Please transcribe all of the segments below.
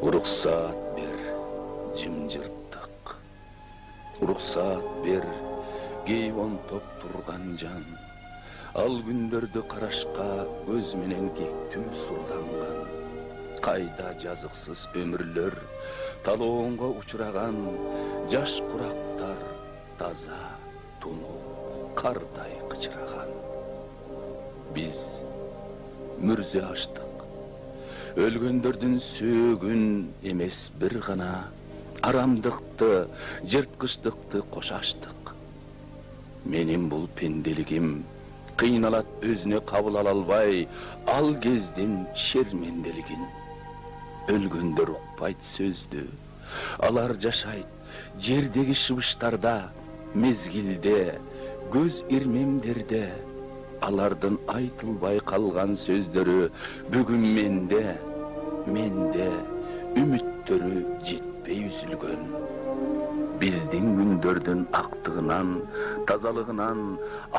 Уруксаат бер, жымжырттык. Уруксаат бер, кейбонтоп турган жан. Ал күндөрдү карашка көз менен кектүү сурланган. Кайда жазыксыз өмүрлөр, талоонго учураган, жаш курактар таза, тунук, кардай кычыраган. Биз мүрзө аштык. Өлгөндөрдүн сөөгүн эмес бир гана, арамдыкты, жырткычтыкты кошаштык. Менин бул пенделигим кыйналат өзүнө кабыл ала албай, ал кездин шерменделигин. Өлгөндөр укпайт сөздү, алар жашайт жердеги шыбыштарда, мезгилде, көз ирмемдерде. Алардын айтылбай калган сөздөрү бүгүн менде үмүттөрү жетпей үзүлгөн. Биздин күндөрдүн актыгынан, тазалыгынан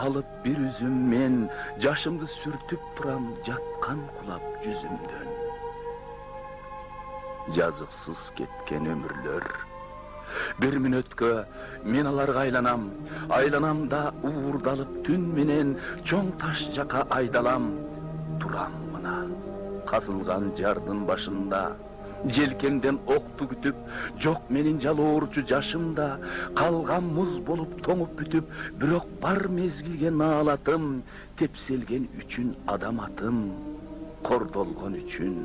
алып бир үзүм мен жашымды сүртүп турам жаткан кулап жүзүмдөн. Жазыксыз кеткен өмүрлөр. Бир мүнөткө мен аларга айланам да уурдалып түн менен чоң таш жака айдалам. Турам мына казылган жардын башында, желкемден окту күтүп, жок менин жалоорчу жашымда, калган муз болуп тоңуп бүтүп, бирок бар мезгилге наалатым, тепселген үчүн адам атым, кордолгон үчүн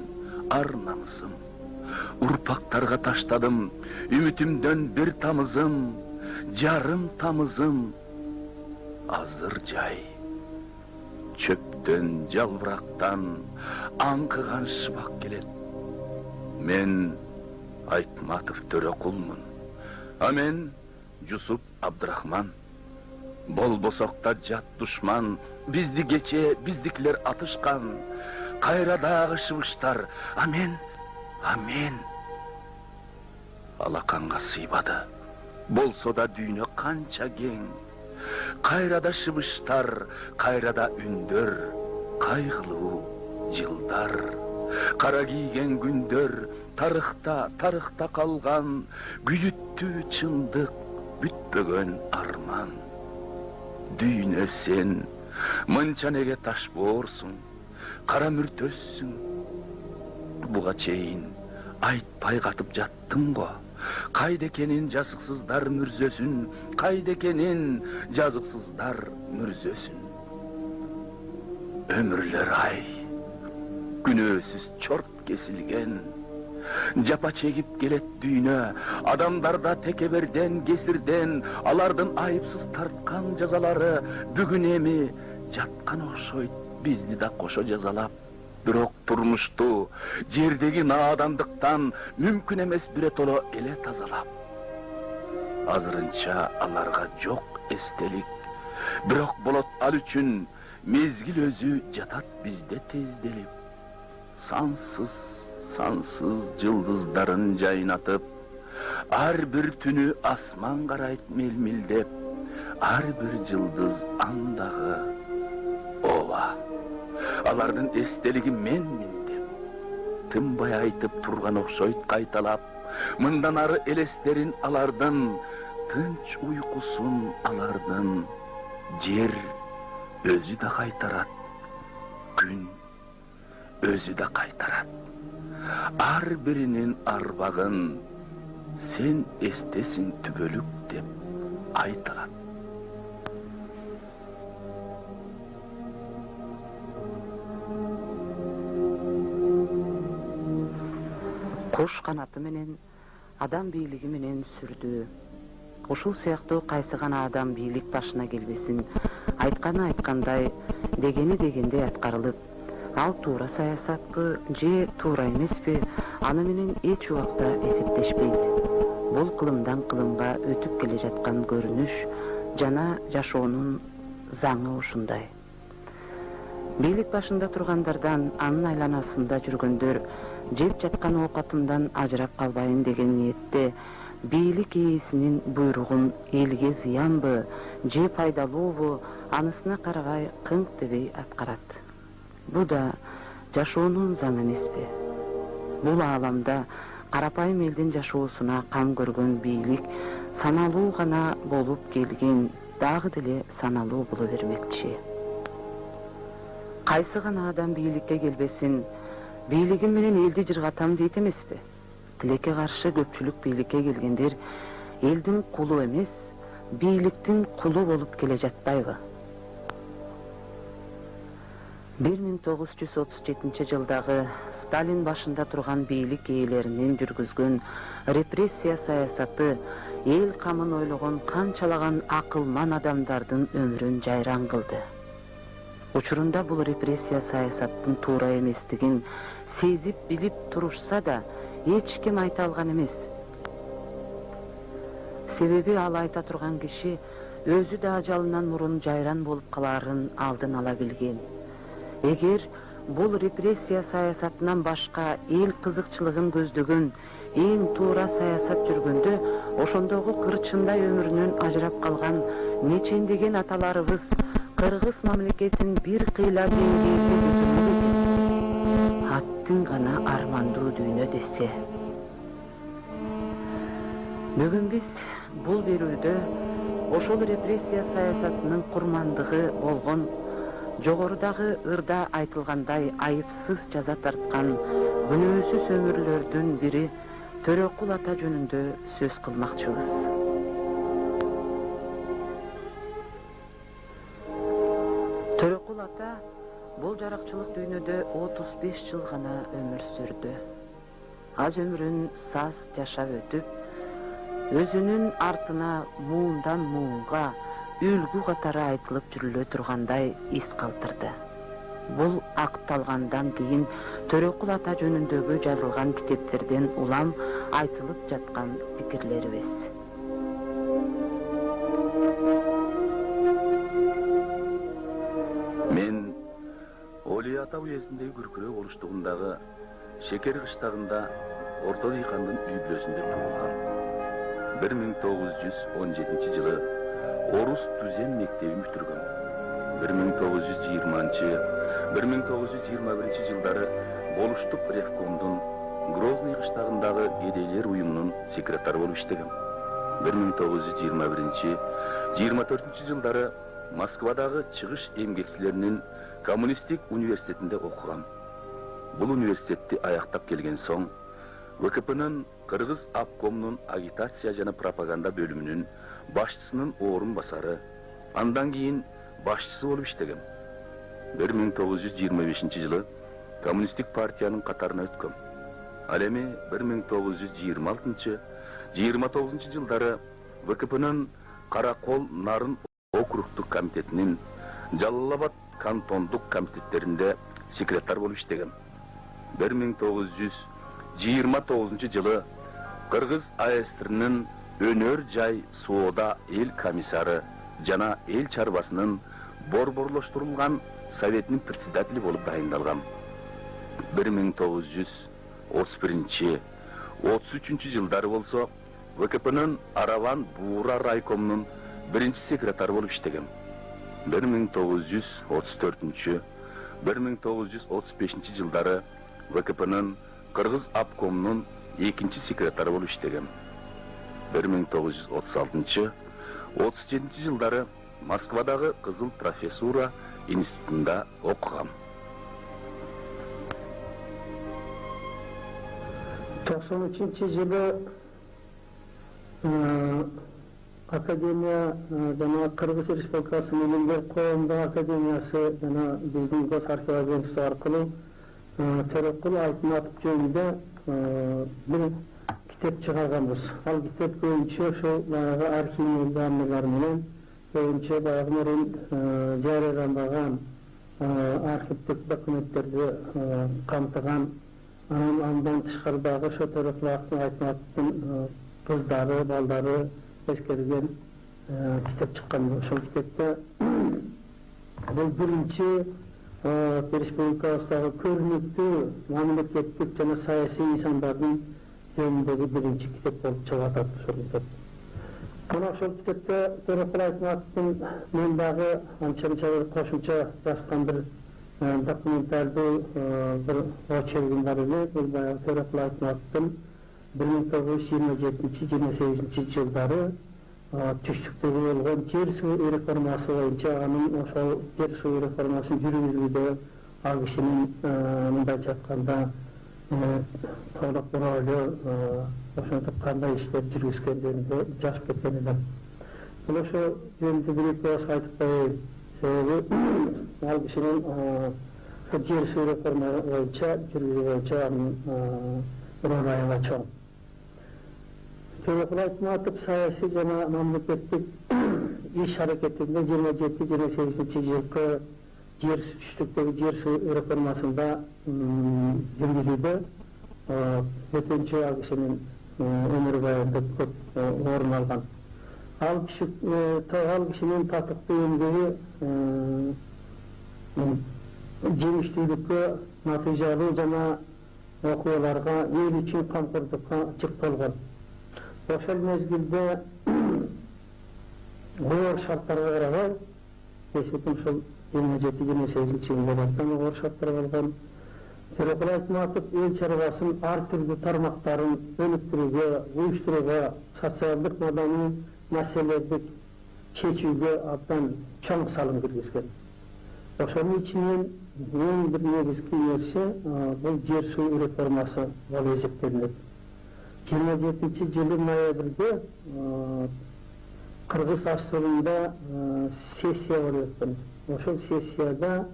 ар намысым. Урпактарга таштадым, үмүтүмдөн бир тамызым, жарым тамызым. Азыр жай, чөптөн, жалбырактан аңкыган шыбак келет. Мен Айтматов Төрөкулмун, а мен Жусуп Абдрахман. Болбосокта жат душман, бизди кече биздикилер атышкан. Кайрадагы шыбыштар, а мен алаканга сыйбады. Болсо да дүйнө канча кең. Кайрада шыбыштар, кайрада үндөр, кайгылуу жылдар. Кара кийген күндөр, тарыхта калган, күйүттүү чындык, бүтпөгөн арман. Дүйнө сен мынча неге таш боорсуң, кара мүртөссүң. Буга чейин айтпай катып жаттым го. Кайда экенин жазыксыздар мүрзөсүн, кайда экенин жазыксыздар мүрзөсүн. Өмүрлөр ай, күнөөсүз чорт кесилген. Жапа чегип келет дүйнө, адамдарда текеберден, кесирден, алардын айыпсыз тарткан жазалары бүгүн эми жаткан окшойт, бизди да кошо жазалап. Бирок турмушту жердеги наадандыктан мүмкүн эмес биротоло эле тазалап. Азырынча аларга жок эстелик, бирок болот ал үчүн мезгил өзү жатат бизде тезделип. Сансыз жылдыздарын жайнатып, ар бир түнү асман карайт мелмилдеп, ар бир жылдыз андагы ооба. Алардын эстелиги менмин деп, тынбай айтып турган окшойт кайталап. Мындан ары элестерин алардын, тынч уйкусун алардын. Жер өзү да кайтарат, күн өзү да кайтарат. Ар биринин арбагын сен эстесиң түбөлүк деп айтылат. Кош канаты менен, адам бийлиги менен сүрдүү. Ушул сыяктуу кайсы гана адам бийлик башына келбесин, айтканы айткандай, дегени дегендей аткарылып, ал туура саясатпы же туура эмеспи, аны менен эч убакта эсептешпейт. Бул кылымдан кылымга өтүп келе жаткан көрүнүш жана жашоонун заңы ушундай. Бийлик башында тургандардан, анын айланасында жүргөндөр жеп жаткан оокатымдан ажырап калбайын деген ниетте бийлик ээсинин буйругун элге зыянбы же пайдалуубу анысына карабай кыңк дебей аткарат. Бу да жашоонун заңы эмеспи? Бул ааламда карапайым элдин жашоосуна кам көргөн бийлик саналуу гана болуп келген, дагы деле саналуу боло бермекчи. Кайсы гана адам бийликке келбесин, бийлигим менен элди жыргатам дейт эмеспи? Тилекке каршы көпчүлүк бийликке келгендер элдин кулу эмес, бийликтин кулу болуп келе жатпайбы? 1937 жылдагы Сталин башында турган бийлик ээлеринин жүргүзгөн репрессия саясаты эл камын ойлогон канчалаган акылман адамдардын өмүрүн жайран кылды. Учурунда бул репрессия саясаттын туура эместигин сезип билип турушса да, эч ким айта алган эмес. Себеби ал айта турган киши өзү да ажалынан мурун жайран болуп калаарын алдын ала билген. Эгер бул репрессия саясатынан башка эл кызыкчылыгын көздөгөн эң туура саясат жүргөндө, ошондогу кырчындай өмүрүнөн ажырап калган нечендеген аталарыбыз Кыргыз мамлекетин бир кыйла деңгээлде көтөрмөк экен. Аттын гана армандуу дүйнө десе. Бүгүн биз бул берүүдө ошол репрессия саясатынын курмандыгы болгон жогорудагы ырда айтылгандай айыпсыз жаза тарткан күнөөсүз өмүрлөрдүн бири Төрөкул ата жөнүндө сөз кылмакчыбыз. Төрөкул ата бул жаракчылык дүйнөдө 35 жыл гана өмүр сүрдү. Аз өмүрүн саз жашап өтүп, өзүнүн артына муундан муунга үлгү катары айтылып жүрүлө тургандай из калтырды. Бул акталгандан кийин Төрөкул ата жөнүндөгү жазылган китептерден улам айтылып жаткан пикирлерибиз. Мен Олий ата уездиндеги Күркүрөк олуштугундагы Шекер кыштагында орто дыйкандын үй бүлөсүндө туулгам. 1917 жылы Орус түзем мектебин бүтүргөм. 1920-1921 жылдары Болуштук ревкомдун Грозный кыштагындагы кедейлер уюмунун секретары болуп иштегем. 1921-24 жылдары Москвадагы чыгыш эмгекчилеринин коммунисттик университетинде окугам. Бул университетти аяктап келген соң, ВКПнын Кыргыз обкомунун агитация жана пропаганда бөлүмүнүн башчысынын орун басары, андан кийин башчысы болуп иштегем. 1925 жылы коммунисттик партиянын катарына өткөм. Ал эми 1926-29 жылдары ВКПнын Каракол Нарын округдук комитетинин Жалал-Абад кантондук комитеттеринде секретар болуп иштегем. 1929 жылы Кыргыз АСРнын өнөр жай соода эл комиссары жана эл чарбасынын борборлоштурулган советинин председатели болуп дайындалгам. 1931-33 жылдары болсо ВКПнын Араван Буура райкомунун биринчи секретары болуп иштегем. 1934-1935 жылдары ВКПнын Кыргыз обкомунун экинчи секретары болуп иштегем. 1936-37 жылдары Москвадагы Кызыл профессура институтунда окугам. 93 жылы академия жана Кыргыз Республикасынын Илимдер коомдук академиясы жана биздин Гос архив агентство аркылуу Төрөкул Айтматов жөнүндө бир китеп чыгарганбыз. Ал китеп боюнча ошол баягы архивдин данныйлары менен боюнча баягы мурун жарыяланбаган архивдик документтерди камтыган, андан тышкары дагы ошо Төрөкул Айтматовдун кыздары, балдары эскерилген китеп чыккан. Ошол китепте бул биринчи республикабыздагы көрүнүктүү мамлекеттик жана саясий нысандардын жөнүндөгү биринчи китеп болуп чыгып атат ошол китеп. Мына ошол китепте Төрөкул Айтматовдун мен дагы анча-мынча кошумча жазган бир документалдуу бир очергим бар эле. Бул баягы Төрөкул Айтматовдун 1927-28 жылдары түштүктөгү болгон жер суу реформасы боюнча анын ошол жер суу реформасын жүргүзүүдө ал кишинин мындайча айтканда толук ролу ошентип кандай иштер жүргүзгөндөрүндө жазып кеткен элем. Мына ошо жөнүндө бир эки ооз айтып коеюн. Себеби ал кишинин жер суу реформа боюнча жүргүзүү боюнча анын ролу аябай чоң. Төрөкул Айтматов саясий жана мамлекеттик иш аракетинде 27-28 жылкы түштүктөгү жер суу реформасында жүргүзүүдө өтөнчү ал кишинин өмүр баянында көп орун алган. Ал кишинин татыктуу эмгеги жемиштүүлүккө, натыйжалуу жана окуяларга, эл үчүн камкордукка ачык болгон. Ошол мезгилде оор шарттарга карабай, эсептим ушул 27-28 жылдарда оор шарттар болгон. Төрөкул Айтматов эл чарбасын ар түрдүү тармактарын өнүктүрүүгө, уюштурууга, социалдык маданий маселелерди чечүүгө абдан чоң салым киргизген. Ошонун ичинен эң бир негизги нерсе бул жер суу реформасы болуп эсептелет. 27-жылы ноябрда Кыргыз Ассурунда сессия болуп өткөн. Ошол сессияда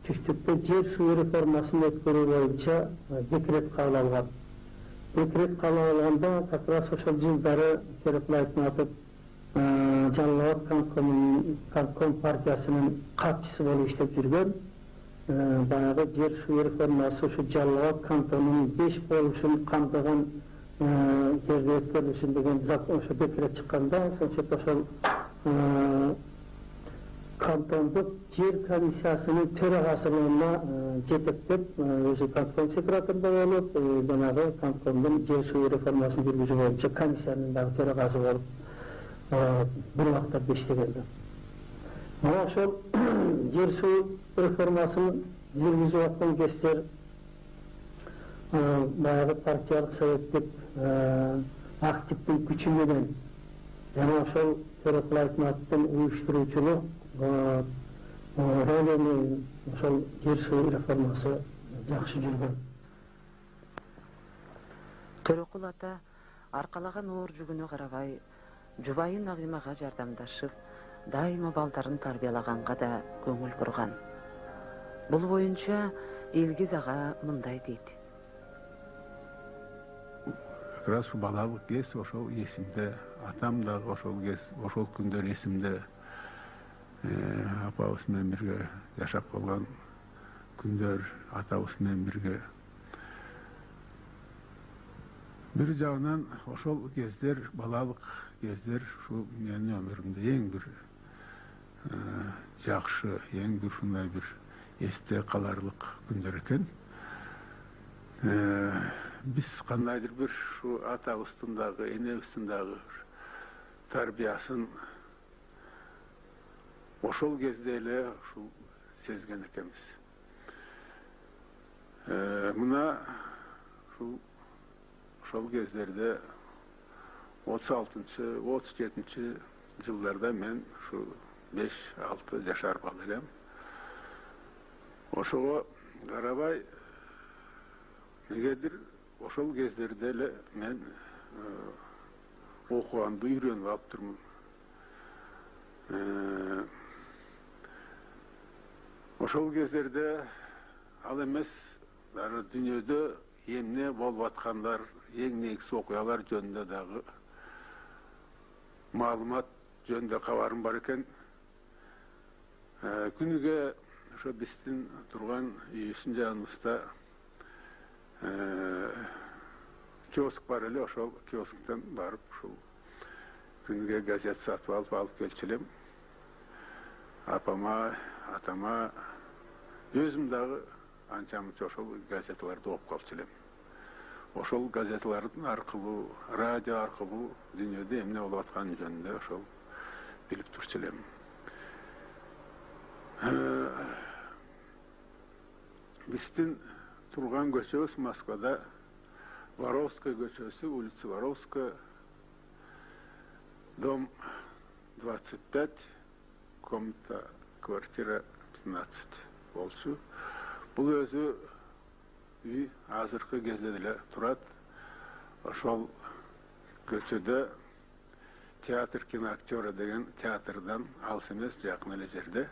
түштүктө жер суу реформасын өткөрүү боюнча декрет кабыл алган. Декрет кабыл алганда как раз ошол жылдары Төрөкул Айтматов Жалал Абад Кантком партиясынын катчысы болуп иштеп жүргөн. Баягы жер суу реформасы ушу Жалал Абад кантонунун 5 болушун камтыган жерде өткөрүлсүн деген ошо декрет чыкканда, ошол кантондук жер комиссиясынын төрагасына жетектеп, өзү кантком секретарында болуп, жанагы канткомдун жер суу реформасын жүргүзүү боюнча комиссиянын дагы төрагасы болуп бир убакта иштеген. Мына ошол жер суу реформасын жүргүзүп аткан кездер баягы партиялык советтик активдин күчү менен жана ошол Төрөкул Айтматовдун уюштуруучулук ролу менен ошол жер суу реформасы жакшы жүргөн. Төрөкул ата аркалаган оор жүгүнө карабай, жубайы Нагимага жардамдашып, дайыма балдарын тарбиялаганга да көңүл бурган. Бул боюнча Илгиз ага мындай дейт. Как раз балалык кез ошол эсимде, атам дагы ошол кез, ошол күндөр эсимде. Апабыз менен бирге жашап калган күндөр, атабыз менен бирге. Бир жагынан ошол кездер, балалык кездер ушу менин өмүрүмдө эң бир жакшы, эң бир ушундай бир эсте каларлык күндөр экен. Биз кандайдыр бир ушу атабыздын дагы, энебиздин дагы тарбиясын ошол кезде эле ушул сезген экенбиз. Мына ошол кездерде 36-37 жылдарда мен ушу 5-6 жашар бала элем. Ошого карабай негедир ошол кездерде эле мен окуганды үйрөнүп алып турмун. Ошол кездерде ал эмес, дүйнөдө эмне болуп аткандар, эң негизги окуялар жөнүндө дагы маалымат жөнүндө кабарым бар экен. Күнүгө ошо биздин турган үйүбүздүн жаныбызда киоск бар эле, ошол киосктан барып ушул күнүгө газет сатып алып келчү элем. Апама, атама, өзүм дагы анча-мынча ошол газеталарды окуп калчу элем. Ошол газеталардын аркылуу, радио аркылуу дүйнөдө эмне болуп атканы жөнүндө ошол билип турчу элем. Биздин турган көчөбүз Москвада Воровская көчөсү, улица Воровская, дом 25, комната, квартира 15 болчу. Бул өзү үй азыркы кезде деле турат. Ошол көчөдө театр киноактера деген театрдан алыс эмес, жакын эле жерде.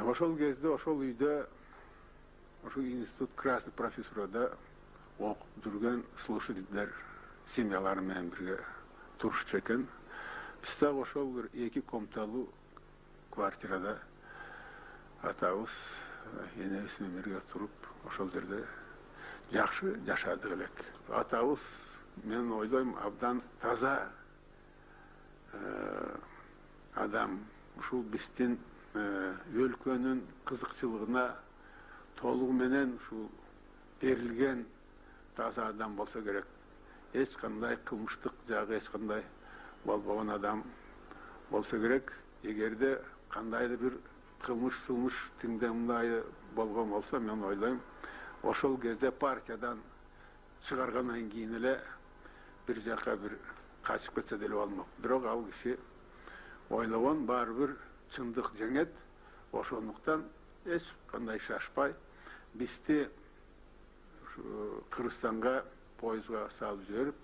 Ошол кезде ошол үйдө ошол институт Красный профессорда окуп жүргөн слушательдер семьялары менен бирге турушчу экен. Биз дагы ошол бир 2 комнаталуу квартирада атабыз энебиз менен бирге туруп ошол жерде жакшы жашадык элек. Атабыз, мен ойлойм, абдан таза адам. Ушул биздин өлкөнүн кызыкчылыгына толугу менен ушул берилген таза адам болсо керек. Эч кандай кылмыштык жагы эч кандай болбогон адам болсо керек. Эгерде кандайдыр бир кылмыш тиңдемдайы болгон болсо, мен ойлойм, ошол кезде партиядан чыгаргандан кийин эле бир жака бир качып кетсе деле болмок. Бирок ал киши ойлогон баары бир чындык жеңет. Ошондуктан эч кандай шашпай бизди Кыргызстанга поездга салып жиберип,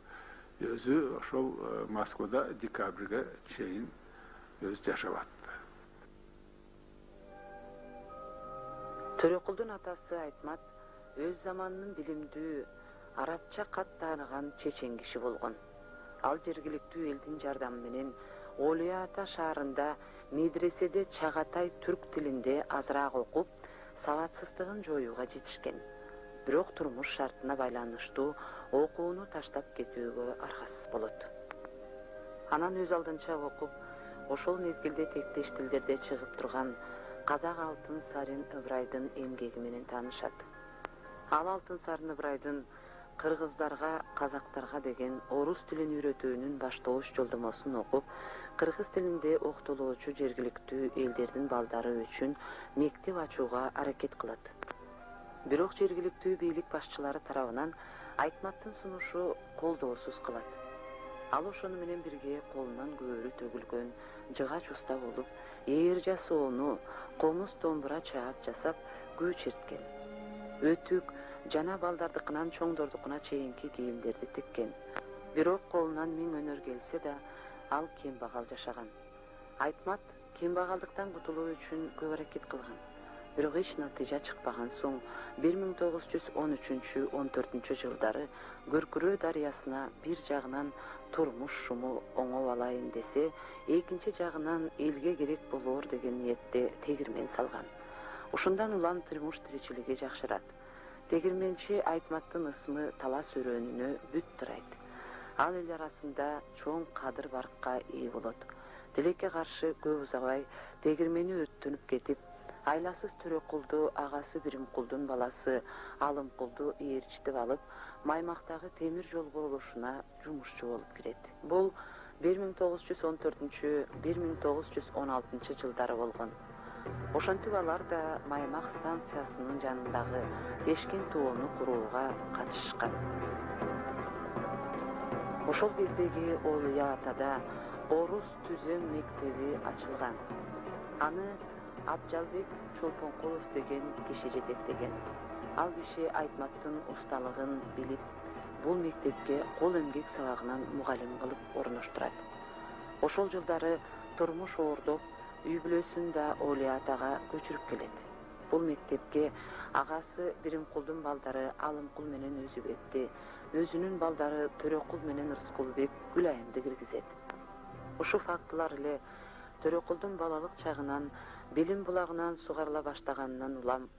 өзү ошол Москвада декабрга чейин өзү жашап атты. Төрөкулдун атасы Айтмат өз заманынын билимдүү, арабча кат тааныган чечен киши болгон. Ал жергиликтүү элдин жардамы менен Олия Ата шаарында медреседе чагатай түрк тилинде азыраак окуп, сабатсыздыгын жоюуга жетишкен. Бирок турмуш шартына байланыштуу окууну таштап кетүүгө аргасыз болот. Анан өз алдынча окуп, ошол мезгилде тектеш тилдерде чыгып турган Казак Алтын Сарын Ыбырайдын эмгеги менен таанышат. Ал Алтын Сарын Ыбырайдын кыргыздарга, казактарга деген орус тилин үйрөтүүнүн баштооч жолдомосун окуп, кыргыз тилинде октолоочу жергиликтүү элдердин балдары үчүн мектеп ачууга аракет кылат. Бирок жергиликтүү бийлик башчылары тарабынан Айтматтын сунушу колдоосуз калат. Ал ошону менен бирге колунан көөрү төгүлгөн жыгач уста болуп, ээр жасоону, комуз домбура чаап жасап күү черткен. Өтүк жана балдардыкынан чоңдордукуна чейинки кийимдерди тиккен. Бирок колунан миң өнөр келсе да, ал кембагал жашаган. Айтмат кембагалдыктан кутулуу үчүн көп аракет кылган. Бирок эч натыйжа чыкпаган соң 1913-14 жылдары Көркүрөө дарыясына бир жагынан турмуш шуму оңоп алайын десе, экинчи жагынан элге керек болоор деген ниетте тегирмен салган. Ушундан улам турмуш тиричилиги жакшырат. Тегирменчи Айтматтын ысмы талас өрөөнүнө бүт турайт. Ал эл арасында чоң кадыр баркка ээ болот. Тилекке каршы көп узабай тегирмени өрттөнүп кетип, айласыз Төрөкулду агасы Биримкулдун баласы Алымкулду ээрчитип алып, Маймактагы темир жол курулушуна жумушчу болуп кирет. Бул 1914-1916 жылдары болгон. Ошентип алар да Маймак станциясынын жанындагы Эшкен тоону курууга катышышкан. Ошол кездеги Олия Атада орус түзөм мектеби ачылган. Аны Абжалбек Чолпонкулов деген киши жетектеген. Ал киши Айтматтын усталыгын билип, бул мектепке кол эмгек сабагынан мугалим кылып орноштурат. Ошол жылдары турмуш оордоп, үй бүлөсүн да Олия Атага көчүрүп келет. Бул мектепке агасы Биримкулдун балдары Алымкул менен Өзүбекти, өзүнүн балдары Төрөкул менен Ырскулбек Гүлайымды киргизет. Ушул фактылар эле Төрөкулдун балалык чагынан билим булагынан сугарыла баштаганынан улам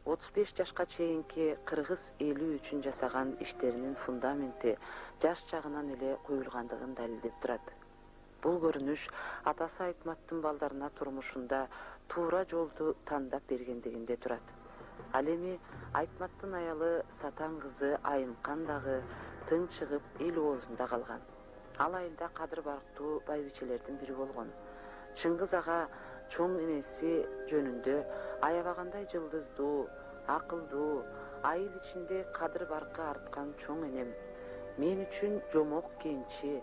35 жашка чейинки кыргыз эли үчүн жасаган иштеринин фундаменти жаш чагынан эле куюлгандыгын далилдеп турат. Бул көрүнүш атасы Айтматтын балдарына турмушунда туура жолду тандап бергендигинде турат. Ал эми Айтматтын аялы Сатан кызы Айымкан дагы тың чыгып эл оозунда калган. Ал айылда кадыр барктуу байбичелердин бири болгон. Чыңгыз ага чоң энеси жөнүндө аябагандай жылдыздуу, акылдуу, айыл içinde kadыр barkı artkan çoğun enem. Men üçün jomok kençi,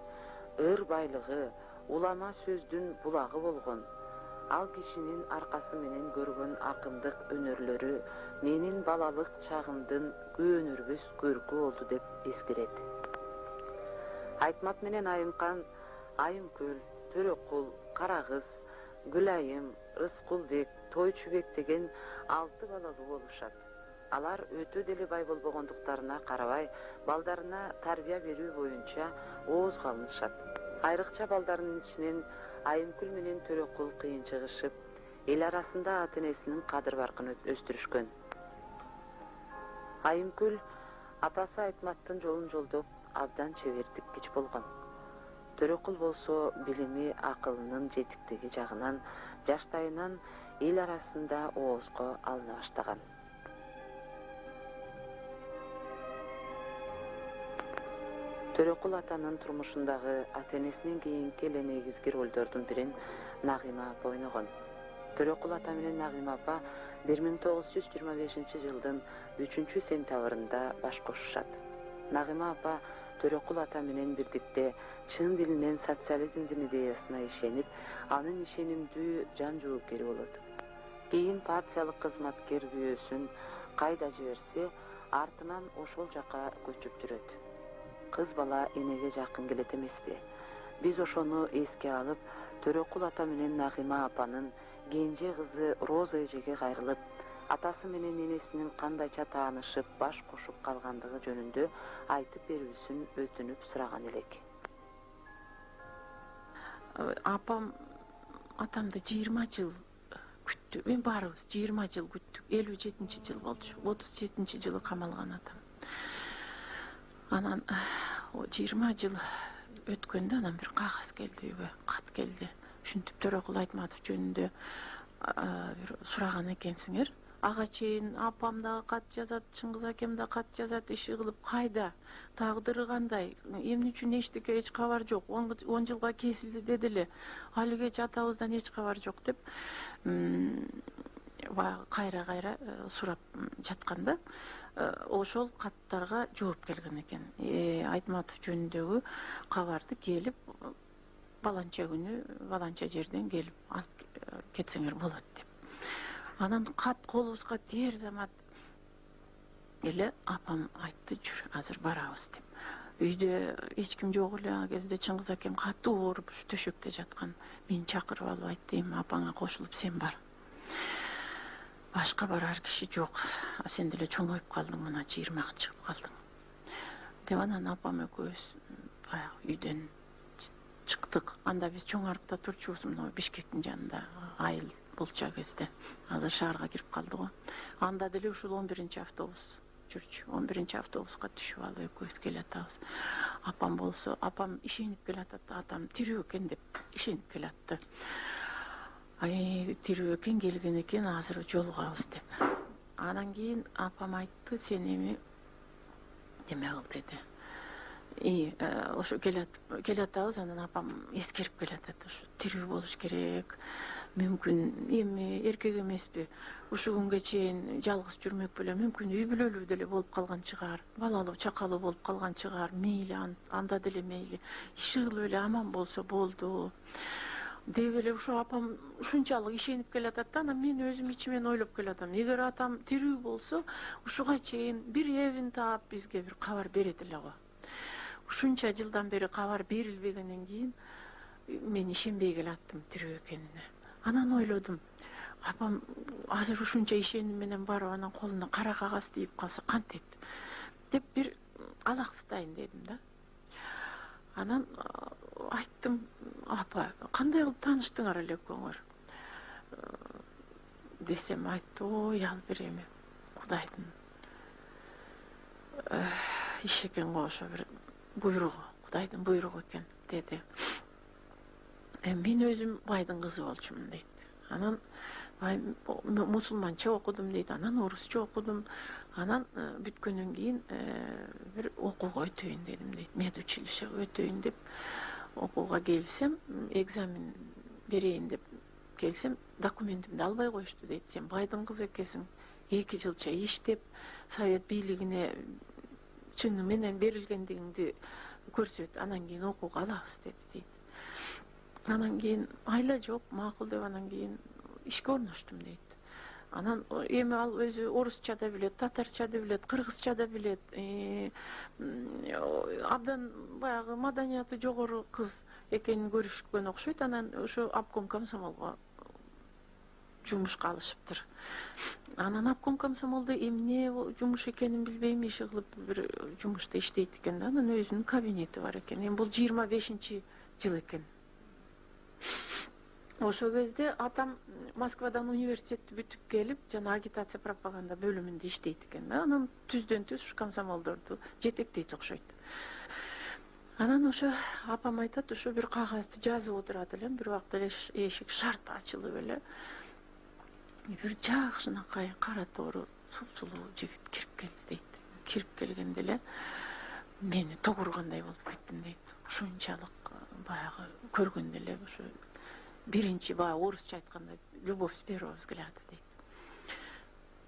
ır baylığı, ulama sözdün bulağı bolgon. Al kişinin arkası menen görgön akındık önörlörü menin balalık çağımdın göөнürбүс көрkü oldu dep eskirет. Айтмат менен Айымқан, Айымкөл, Төрөкул, Карагыз, Гүлайым, Рыскулбек, Тойчубек деген 6 балалуу болушат. Алар өтө деле бай болбогондуктарына карабай, балдарына тарбия берүү боюнча ооз калынышат. Айрыкча балдарынын ичинен Айымкүл менен Төрөкул кыйын чыгышып, эл арасында ата-энесинин кадыр баркын өстүрүшкөн. Айымкүл атасы Айтматтын жолун жолдоп абдан чебердик кич болгон. Төрөкул болсо билими, акылынын жетиктиги жагынан жаштайынан эл арасында оозго алына баштаган. Төрөкул атанын турмушундагы ата-энесинен кийинки эле негизги ролдордун бирин Нагыйма апа ойногон. Төрөкул ата менен Нагыйма апа 1925-жылдын 3-сентябрында баш кошушат. Нагыйма апа Төрөкул ата менен бирдикте чын дилинен социализмдин идеясына ишенип, анын ишенимдүү жан жоопкери болот. Кийин партиялык кызматкер күйөөсүн кайда жиберсе, артынан ошол жака көчүп жүрөт. Кыз бала энеге жакын келет эмеспи? Биз ошону эске алып, Төрөкул ата менен Нагыйма апанын кенже кызы Роза эжеге кайрылып, атасы менен энесинин кандайча таанышып, баш кошуп калгандыгы жөнүндө айтып берүүсүн өтүнүп сураган элек. Апам атамды 20 жыл күттү. Мен баарыбыз 20 жыл күттүк. 57-жыл болчу. 37-жылы камалган атам. Анан 20 жыл өткөндө анан бир кагаз келди, кат келди. Ушинтип Төрөкул Айтматов жөнүндө бир сураган экенсиңер. Ага чейин апам да кат жазат, Чыңгыз акем да кат жазат, иши кылып кайда? Тагдыры кандай? Эмне үчүн эчтеке эч кабар жок? 10 жылга кесилди дедиле. Алыгече атабыздан эч кабар жок деп кайра сурап жатканда ошол каттарга жооп келген экен. Айтматов жөнүндөгү кабарды келип баланча күнү баланча жерден келип алып кетсеңер болот деп. Анан кат колубузга тиер замат эле апам айтты, жүр, азыр барабыз деп. Үйдө эч ким жок эле, ал кезде Чыңгыз акем катуу ооруп ушу төшөктө жаткан. Мени чакырып алып айтты, эми апаңа кошулуп сен бар. Башка барар киши жок. Сен деле чоңоюп калдың, мына 20-га чыгып калдың. Деп анан апам экөөбүз баягы үйдөн чыктык. Анда биз чоң арыкта турчубуз, мына Бишкектин жанында, айыл болча кезде. Азыр шаарга кирип калды го. Анда деле ушул 11-автобус жүрчү. 11-автобуска түшүп алып экөөбүз келатабыз. Апам болсо, апам ишенип келатат, атам тирүү экен деп ишенип келатты. Тирүү экен, келген экен, азыр жолугабыз деп. Анан кийин апам айтты, сен эми неме кыл деди. Ошо келатабыз, анан апам эскерип келатат. Ушу тирүү болуш керек. Мүмкүн эми эркек эмеспи? Ушу күнгө чейин жалгыз жүрмөк беле, мүмкүн үй бүлөлүү деле болуп калган чыгар. Балалуу, чакалуу болуп калган чыгар. Мейли, анда деле мейли. Иши кылып эле аман болсо болду. Деп эле ушу апам ушунчалык ишенип келатат да, анан мен өзүм ичимен ойлоп келатам. Эгер атам тирүү болсо, ушуга чейин бир эбин таап бизге бир кабар берет эле го. Ушунча жылдан бери кабар берилбегенден кийин мен ишенбей келаттым тирүү экенине. Анан ойлодум, апам азыр ушунча ишеним менен барып, анан колуна кара кагаз тийип калса кантет деп бир алаксытайын дедим да. Анан айттым, апа, кандай кылып тааныштыңар эле экөөңөр? Десем айтты, ой, ал бир эми Кудайдын иши экен го, ошо бир буйругу, Кудайдын буйругу экен деди. Мен өзүм байдын кызы болчумун дейт. Анан мусулманча окудум дейт, анан орусча окудум. Анан бүткөндөн кийин бир окууга өтөйүн дедим дейт. Медучилищеге өтөйүн деп окууга келсем, экзамен берейин деп келсем, документимди албай коюшту дейт. Сен байдын кызы экенсиң, 2 жылча иштеп, совет бийлигине чыны менен берилгендигиңди көрсөт, анан кийин окууга алабыз деди дейт. Анан кийин айла жок, макул деп анан кийин ишке орноштум дейт. Анан эми ал өзү орусча да билет, татарча да билет, кыргызча да билет. Абдан баягы маданияты жогору кыз экенин көрүшкөн окшойт. Анан ошо обком комсомолго жумушка алышыптыр. Анан обком комсомолдо эмне жумуш экенин билбейм, иши кылып бир жумушта иштейт экен да. Анан өзүнүн кабинети бар экен. Эми бул 25-жыл экен. Ошол кезде атам Москвадан университетти бүтүп келип, жана агитация пропаганда бөлүмүндө иштейт экен да. Анан түздөн түз комсомолдорду жетектейт окшойт. Анан ошо апам айтат, ошо бир кагазды жазып отурат элем, бир убакта эшик шарт ачылып эле. Бир жакшынакай кара тоору сулуу жигит кирип келди дейт. Кирип келгенде эле мени тогургандай болуп кеттим дейт. Ушунчалык баягы көргөндө эле ошо биринчи баягы орусча айтканда любовь с первого взгляда дейт.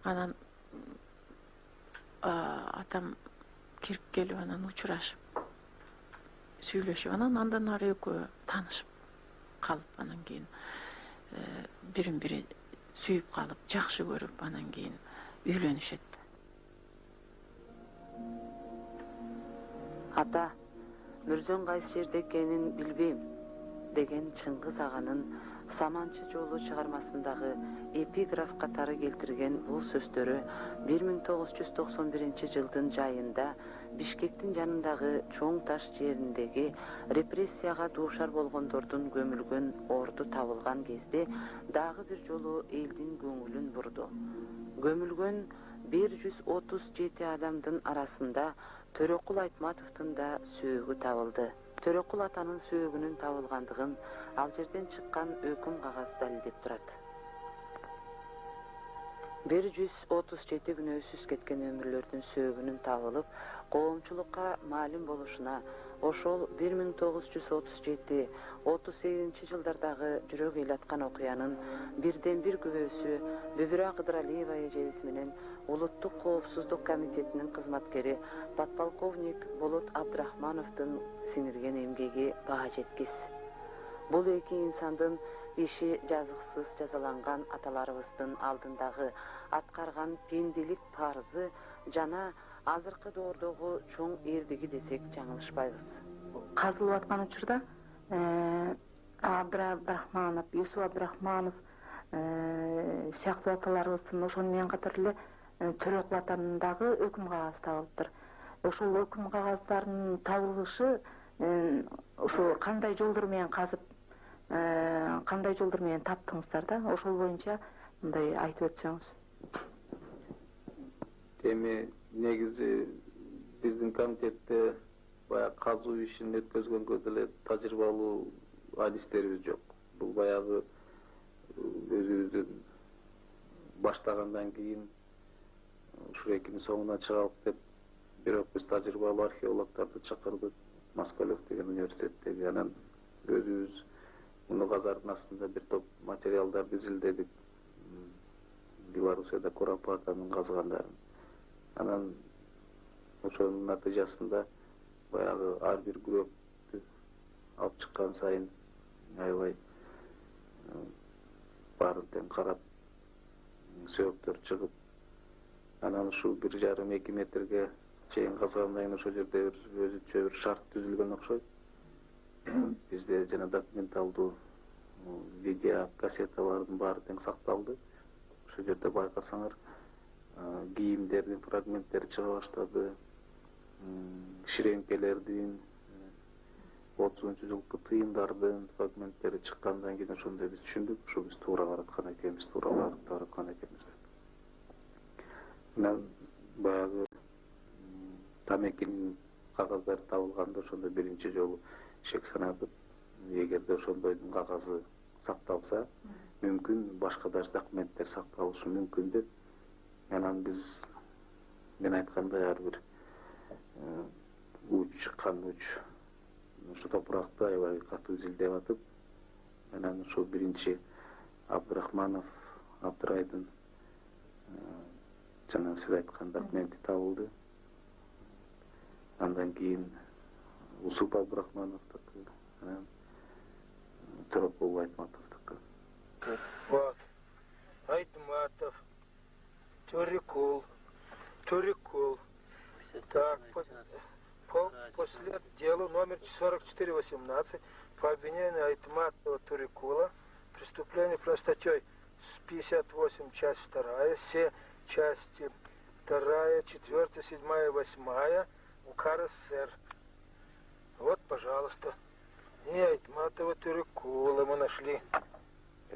Анан атам кирип келип, анан учурашып сүйлөшүп, анан андан ары экөө таанышып калып, анан кийин бирин бири сүйүп калып, жакшы көрүп, анан кийин үйлөнүшөт. Ата, Мүрзөн кайсы жерде экенин билбейм деген Чыңгыз аганын Саманчы жолу чыгармасындагы эпиграф катары келтирген бул сөздөрү 1991-жылдын жайында Бишкектин жанындагы Чоң Таш жериндеги репрессияга дуушар болгондордун көмүлгөн орду табылган кезде дагы бир жолу элдин көңүлүн бурду. Көмүлгөн 137 адамдын арасында Төрөкул Айтматовдун да сөөгү табылды. Төрөкул атанын сөөгүнүн табылгандыгын ал жерден чыккан өкүм кагазы далилдеп турат. 137 күнөөсүз кеткен өмүрлөрдүн сөөгүнүн табылып, коомчулукка маалым болушуна ошол 1937-38 жылдардагы жүрөк ыйлаткан окуянын бирден бир күбөсү Бүбүрө Кыдыралиева эжебиз менен Улуттук коопсуздук комитетинин кызматкери подполковник Болот Абдрахмановдун сиңирген эмгеги баа жеткис. Бул эки инсандын иши жазыксыз жазаланган аталарыбыздын алдындагы аткарган пенделик парызы жана азыркы доордогу чоң эрдиги десек жаңылышпайбыз. Казылып аткан учурда Абдрахманов, Юсуп Абдрахманов сыяктуу аталарыбыздын ошону менен катар эле Төрөкул атанын дагы өкүм кагазы табылыптыр. Ошол өкүм кагаздардын табылышы ошо кандай жолдор менен казып, кандай жолдор менен таптыңыздар да? Ошол боюнча мындай айтып өтсөңүз. Эми негизи биздин комитетте баягы казуу ишин өткөзгөнгө деле тажрыйбалуу адистерибиз жок. Бул баягы өзүбүздүн баштагандан кийин Шурекинин соңуна чыгалык деп, бирок биз тажрыйбалуу археологдорду чакырдык, Москалев деген университеттеги. Анан өзүбүз муну казардын астында бир топ материалдарды изилдедик. Белоруссияда Куропатканын казгандарын. Анан ошонун натыйжасында баягы ар бир күрөктү алып чыккан сайын аябай баарын тең карап, сөөктөр чыгып, анан ушул 1,5-2 метрге чейин казгандан кийин ошол жерде өзүнчө бир шарт түзүлгөн окшойт. Бизде жана документалдуу видео кассеталардын баары тең сакталды. Ошол жерде байкасаңар, кийимдердин фрагменттери чыга баштады, ширеңкелердин, 30-жылкы тыйындардын фрагменттери чыккандан кийин ошондо биз түшүндүк, ошо биз туура бараткан экенбиз, туура багытта бараткан экенбиз деп. Анан баягы Тамекинин кагаздары табылганда ошондо биринчи жолу шек санадык. Эгерде ошондойдун кагазы сакталса, мүмкүн башка да документтер сакталышы мүмкүн деп. Анан мен айткандай ар бир уч чыккан уч ушу топуракты аябай катуу изилдеп атып, анан ошол биринчи Абдрахманов, Абдрайдын жана сиз айткан документи табылды. Андан кийин Усуп Абдрахмановдуку, анан Төрөкул Айтматовдуку. Вот. Айтматов, Төрекул. Так, после дела номер 4418 по обвинению Айтматова Турекула, преступление по статьей 58, часть 2, все части 2, 4, 7, 8 УК РСФСР. Вот, пожалуйста. И Айтматова Турекула мы нашли.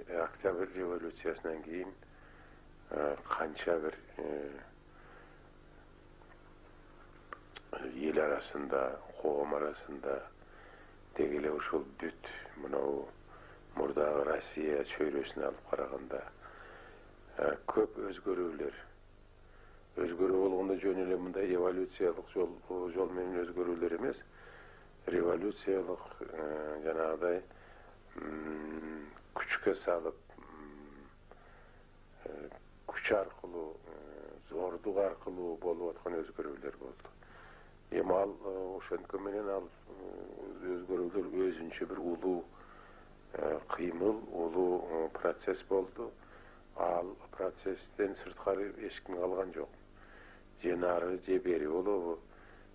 Октябрь революциясынан кийин канча бир ел арасында, коом арасында деги эле ушул бүт мынау мурдагы Россия чөйрөсүнө алып караганда көп өзгөрүүлөр болгондо жөн эле мындай эволюциялык жол менен өзгөрүүлөр эмес, революциялык жанагыдай күчкө салып, күч аркылуу, зордук аркылуу болуп аткан өзгөрүүлөр болду. Эми ал ошонтко менен ал өзгөрүүлөр өзүнчө бир улуу кыймыл, улуу процесс болду. Ал процесстен сырткары эч ким калган жок. Же нары же бери болобу,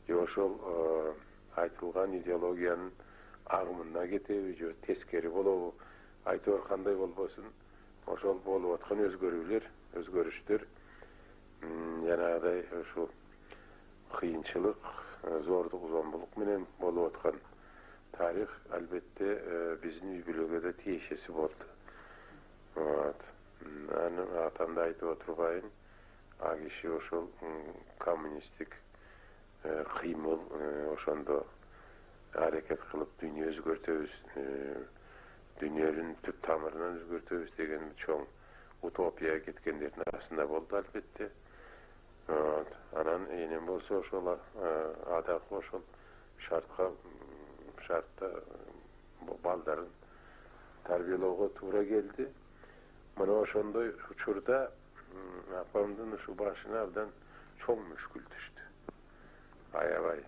же ошол айтылган идеологиянын агымына кетеби, же тескери болобу, айтыбар кандай болбосун, ошол болуп аткан өзгөрүштөр жанагыдай ушул кыйынчылык, зордук, зомбулук менен болуп аткан тарих албетте биздин үй бүлөгө да тиешеси болду. Аны атамда айтып отурбайын, а киши ошол коммунисттик кыймыл, ошондо аракет кылып дүйнө өзгөртөбүз, дүйнөнүн түп тамырынан өзгөртөбүз деген чоң утопияга кеткендердин арасында болду албетте. Анан энем болсо ошол адакы ошол шартта балдарын тарбиялоого туура келди. Мына ошондой учурда апамдын ушул башына абдан чоң мүшкүл түштү. Аябай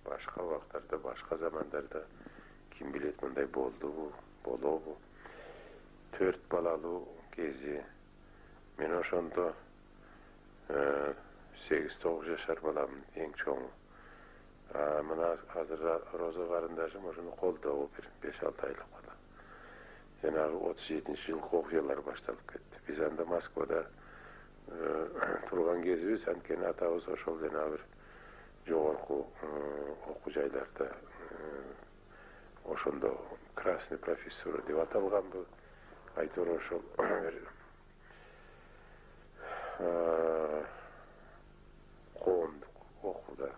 башка убактарда, башка замандарда ким билет мындай болдубу, болобу. 4 балалуу кези мен ошондо 8-9 жашар баламын, эң чоңу. Мына азыр Роза карындашым ошону колдоого бир 5-6 айлык бала. Жанагы 37-жылкы окуялар башталып кетти. Биз анда Москвада турган кезибиз, анткени атабыз ошол жанагы бир жогорку окуу жайларда ошондо красный профессор деп аталганбы. Айтор ошол коомдук окууда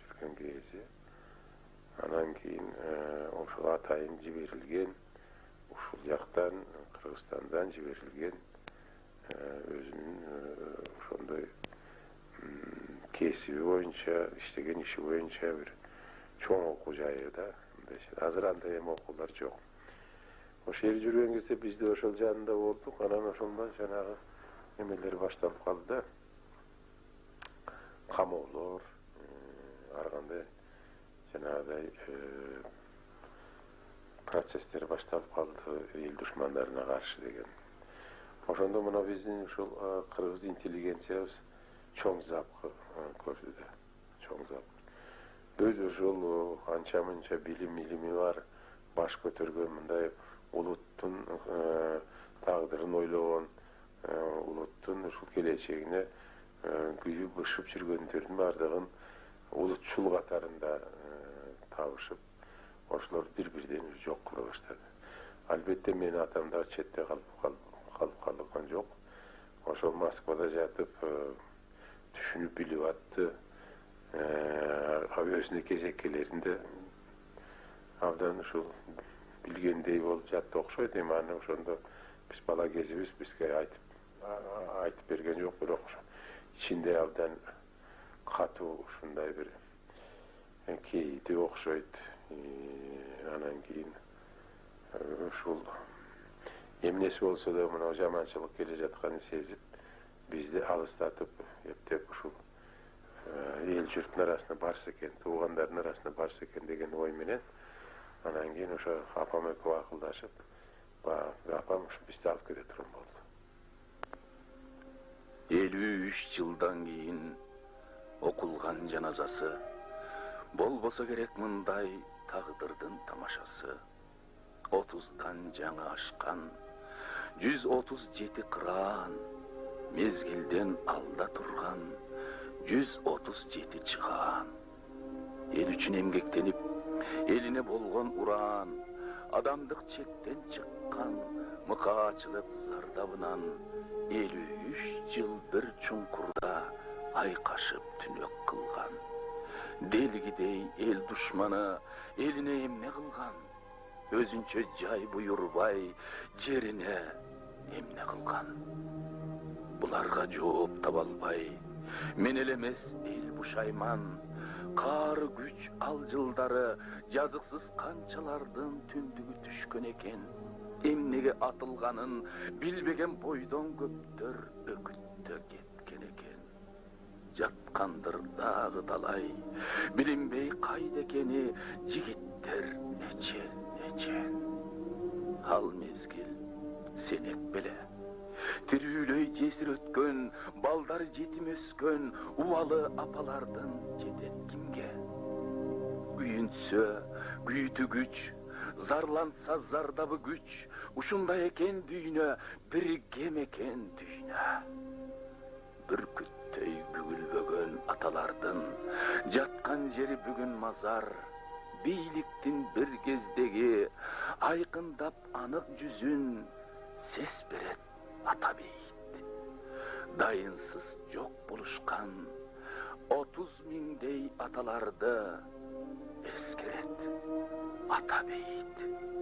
жүргөн кези. Анан кийин ошол атайын жиберилген, ушул жактан Кыргызстандан жиберилген өзүнүн ошондой кесиби боюнча, иштеген иши боюнча бир чоң окуу жайы да. Азыр андай эми окуулар жок. Ошол жер жүргөн кезде биз да ошол жанында болдук. Анан ошондон жанагы эмелер башталып калды да. Камоолор, ар кандай жанагыдай процесстер башталып калды, эл душмандарына каршы деген. Ошондо мына биздин ушул кыргыз интеллигенциябыз чоң запкы көрдү. Чоң зап. Өз ошол анча-мынча билими бар, баш көтөргөн мындай улуттун тагдырын ойлогон, улуттун ушул келечегине күйүп бышып жүргөндөрдүн бардыгын улутчул катарында табышып, ошолор бир-бирден жок кыла баштады. Албетте мен атам да четте калып калган жок. Ошол Москвада жатып түшүнүп билип атты. Өзүнүн кезеккелеринде абдан ушул билгендей болуп жатты окшойт. Эми аны ошондо биз бала кезибиз бизге айтып берген жок, бирок ичинде абдан катуу ушундай бир кейди окшойт. Анан кийин ушул эмнеси болсо да мына жаманчылык келе жатканын сезип, bizdi alıstatıp eptek uşul el jurtun arasına barsa eken, tuğanların arasına barsa eken degen oy menen anan keyin oşa apam ekö akıldaşıp apam bizdi alıp kete turan boldu. 53 yıldan keyin okulgan janazası, bolbosa gerek mınday tağdırdın tamaşası. 30'dan жаңа aşkan, 137 kıran, mezgilden alda turgan, 137 çıgan. El üçün emgektenip, eline bolgon uran, adamdık çekten çıkkan, mıkaçılık zardabınan, 53 yıl bir çunkurda aykaşıp tünök kılgan. Delgidey el düşmanı eline emne kılgan, özünçö jay buyurbay жерine emne kılgan. Bularga жооп таба албай, мен элемес эл бушайман, каары күч ал жылдары жазыксыз канчалардын түндүгү түшкөн экен. Эмнеге атылганын билбеген бойдон көптөр өкүттө кеткен экен. Жаткандыр дагы талай, билинбей кайда экени жигиттер эчен. Ал мезгил сенек беле. Тирүүлөй жесир өткөн, балдар жетим өскөн, убалы апалардын жетет кимге? Күйүнсө, күйүтү күч, зарланса зардабы күч, ушундай экен дүйнө, бир кем экен дүйнө. Бүркүттөй бүгүлбөгөн аталардын, жаткан жери бүгүн мазар, бийликтин бир кездеги, айкындап анык жүзүн, сес берет ата бейит. Дайынсыз жок болушкан 30 миңдей аталарды эскерет ата бейит.